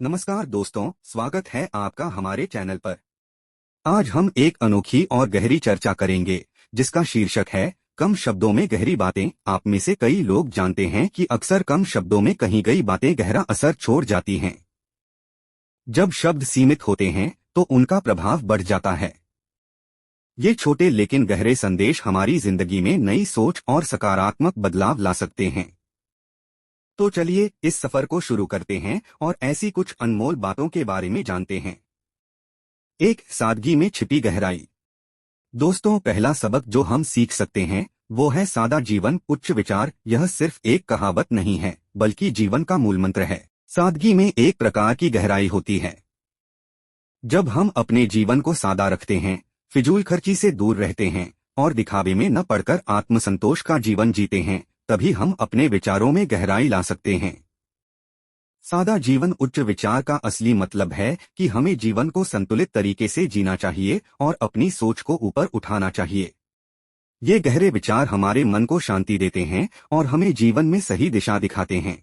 नमस्कार दोस्तों, स्वागत है आपका हमारे चैनल पर। आज हम एक अनोखी और गहरी चर्चा करेंगे जिसका शीर्षक है कम शब्दों में गहरी बातें। आप में से कई लोग जानते हैं कि अक्सर कम शब्दों में कही गई बातें गहरा असर छोड़ जाती हैं। जब शब्द सीमित होते हैं तो उनका प्रभाव बढ़ जाता है। ये छोटे लेकिन गहरे संदेश हमारी जिंदगी में नई सोच और सकारात्मक बदलाव ला सकते हैं। तो चलिए इस सफर को शुरू करते हैं और ऐसी कुछ अनमोल बातों के बारे में जानते हैं। एक, सादगी में छिपी गहराई। दोस्तों, पहला सबक जो हम सीख सकते हैं वो है सादा जीवन उच्च विचार। यह सिर्फ एक कहावत नहीं है बल्कि जीवन का मूल मंत्र है। सादगी में एक प्रकार की गहराई होती है। जब हम अपने जीवन को सादा रखते हैं, फिजूल खर्ची से दूर रहते हैं और दिखावे में न पड़कर आत्मसंतोष का जीवन जीते हैं, तभी हम अपने विचारों में गहराई ला सकते हैं। सादा जीवन उच्च विचार का असली मतलब है कि हमें जीवन को संतुलित तरीके से जीना चाहिए और अपनी सोच को ऊपर उठाना चाहिए। ये गहरे विचार हमारे मन को शांति देते हैं और हमें जीवन में सही दिशा दिखाते हैं।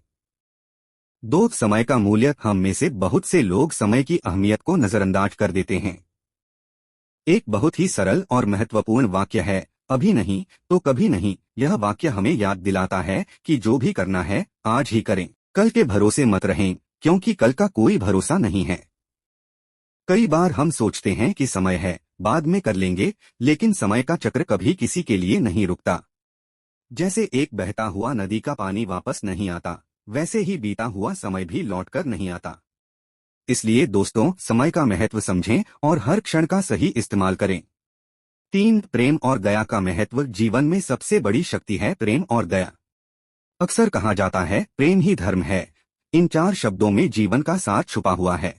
दो, समय का मूल्य। हम में से बहुत से लोग समय की अहमियत को नजरअंदाज कर देते हैं। एक बहुत ही सरल और महत्वपूर्ण वाक्य है, अभी नहीं तो कभी नहीं। यह वाक्य हमें याद दिलाता है कि जो भी करना है आज ही करें। कल के भरोसे मत रहें, क्योंकि कल का कोई भरोसा नहीं है। कई बार हम सोचते हैं कि समय है, बाद में कर लेंगे, लेकिन समय का चक्र कभी किसी के लिए नहीं रुकता। जैसे एक बहता हुआ नदी का पानी वापस नहीं आता, वैसे ही बीता हुआ समय भी लौटकर नहीं आता। इसलिए दोस्तों, समय का महत्व समझें और हर क्षण का सही इस्तेमाल करें। तीन, प्रेम और दया का महत्व। जीवन में सबसे बड़ी शक्ति है प्रेम और दया। अक्सर कहा जाता है प्रेम ही धर्म है। इन चार शब्दों में जीवन का सार छुपा हुआ है।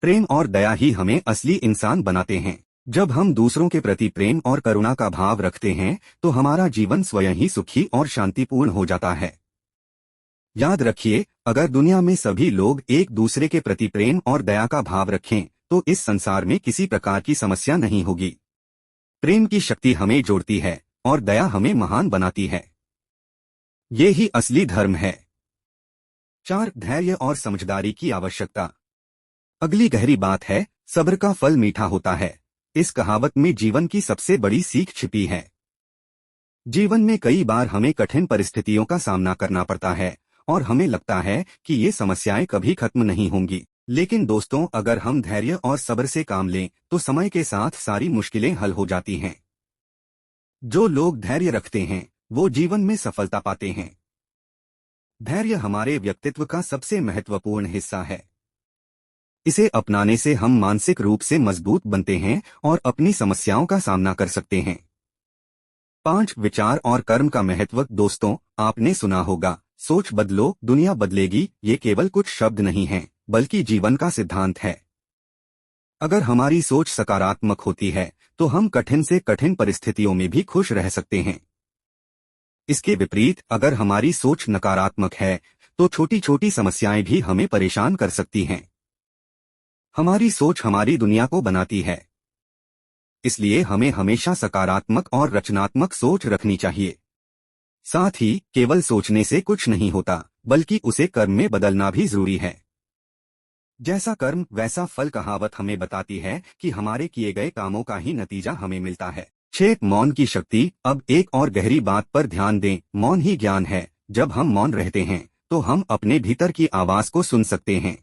प्रेम और दया ही हमें असली इंसान बनाते हैं। जब हम दूसरों के प्रति प्रेम और करुणा का भाव रखते हैं तो हमारा जीवन स्वयं ही सुखी और शांतिपूर्ण हो जाता है। याद रखिए, अगर दुनिया में सभी लोग एक दूसरे के प्रति प्रेम और दया का भाव रखें तो इस संसार में किसी प्रकार की समस्या नहीं होगी। प्रेम की शक्ति हमें जोड़ती है और दया हमें महान बनाती है। ये ही असली धर्म है। चार, धैर्य और समझदारी की आवश्यकता। अगली गहरी बात है, सब्र का फल मीठा होता है। इस कहावत में जीवन की सबसे बड़ी सीख छिपी है। जीवन में कई बार हमें कठिन परिस्थितियों का सामना करना पड़ता है और हमें लगता है कि ये समस्याएं कभी खत्म नहीं होंगी। लेकिन दोस्तों, अगर हम धैर्य और सब्र से काम लें तो समय के साथ सारी मुश्किलें हल हो जाती हैं। जो लोग धैर्य रखते हैं वो जीवन में सफलता पाते हैं। धैर्य हमारे व्यक्तित्व का सबसे महत्वपूर्ण हिस्सा है। इसे अपनाने से हम मानसिक रूप से मजबूत बनते हैं और अपनी समस्याओं का सामना कर सकते हैं। पांच, विचार और कर्म का महत्व। दोस्तों, आपने सुना होगा, सोच बदलो दुनिया बदलेगी। ये केवल कुछ शब्द नहीं हैं, बल्कि जीवन का सिद्धांत है। अगर हमारी सोच सकारात्मक होती है तो हम कठिन से कठिन परिस्थितियों में भी खुश रह सकते हैं। इसके विपरीत, अगर हमारी सोच नकारात्मक है तो छोटी छोटी समस्याएं भी हमें परेशान कर सकती हैं। हमारी सोच हमारी दुनिया को बनाती है। इसलिए हमें हमेशा सकारात्मक और रचनात्मक सोच रखनी चाहिए। साथ ही केवल सोचने से कुछ नहीं होता, बल्कि उसे कर्म में बदलना भी जरूरी है। जैसा कर्म वैसा फल कहावत हमें बताती है कि हमारे किए गए कामों का ही नतीजा हमें मिलता है। 6, मौन की शक्ति। अब एक और गहरी बात पर ध्यान दें, मौन ही ज्ञान है। जब हम मौन रहते हैं तो हम अपने भीतर की आवाज को सुन सकते हैं।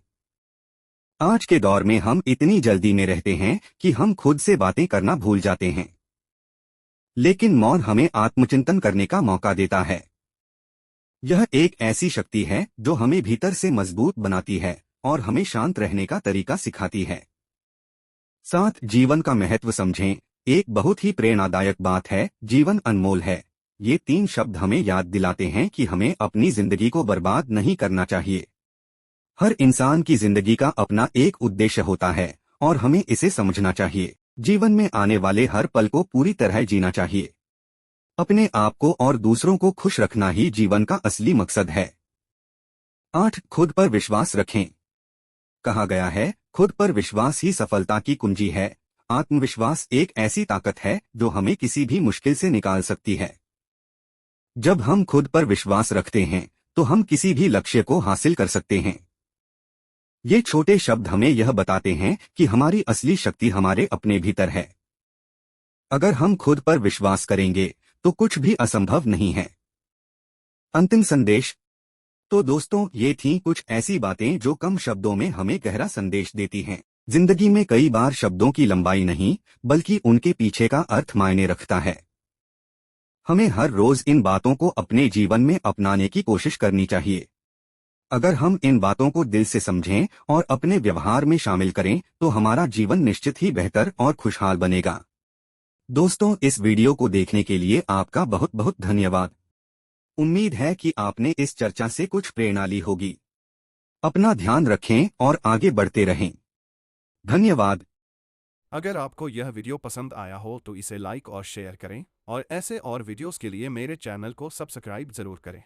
आज के दौर में हम इतनी जल्दी में रहते हैं कि हम खुद से बातें करना भूल जाते हैं। लेकिन मौन हमें आत्मचिंतन करने का मौका देता है। यह एक ऐसी शक्ति है जो हमें भीतर से मजबूत बनाती है और हमें शांत रहने का तरीका सिखाती है। 7, जीवन का महत्व समझें। एक बहुत ही प्रेरणादायक बात है, जीवन अनमोल है। ये तीन शब्द हमें याद दिलाते हैं कि हमें अपनी जिंदगी को बर्बाद नहीं करना चाहिए। हर इंसान की जिंदगी का अपना एक उद्देश्य होता है और हमें इसे समझना चाहिए। जीवन में आने वाले हर पल को पूरी तरह जीना चाहिए। अपने आप को और दूसरों को खुश रखना ही जीवन का असली मकसद है। 8, खुद पर विश्वास रखें। कहा गया है, खुद पर विश्वास ही सफलता की कुंजी है। आत्मविश्वास एक ऐसी ताकत है जो हमें किसी भी मुश्किल से निकाल सकती है। जब हम खुद पर विश्वास रखते हैं तो हम किसी भी लक्ष्य को हासिल कर सकते हैं। ये छोटे शब्द हमें यह बताते हैं कि हमारी असली शक्ति हमारे अपने भीतर है। अगर हम खुद पर विश्वास करेंगे तो कुछ भी असंभव नहीं है। अंतिम संदेश। तो दोस्तों, ये थीं कुछ ऐसी बातें जो कम शब्दों में हमें गहरा संदेश देती हैं। जिंदगी में कई बार शब्दों की लंबाई नहीं, बल्कि उनके पीछे का अर्थ मायने रखता है। हमें हर रोज इन बातों को अपने जीवन में अपनाने की कोशिश करनी चाहिए। अगर हम इन बातों को दिल से समझें और अपने व्यवहार में शामिल करें तो हमारा जीवन निश्चित ही बेहतर और खुशहाल बनेगा। दोस्तों, इस वीडियो को देखने के लिए आपका बहुत बहुत धन्यवाद। उम्मीद है कि आपने इस चर्चा से कुछ प्रेरणा ली होगी। अपना ध्यान रखें और आगे बढ़ते रहें। धन्यवाद। अगर आपको यह वीडियो पसंद आया हो तो इसे लाइक और शेयर करें और ऐसे और वीडियोस के लिए मेरे चैनल को सब्सक्राइब जरूर करें।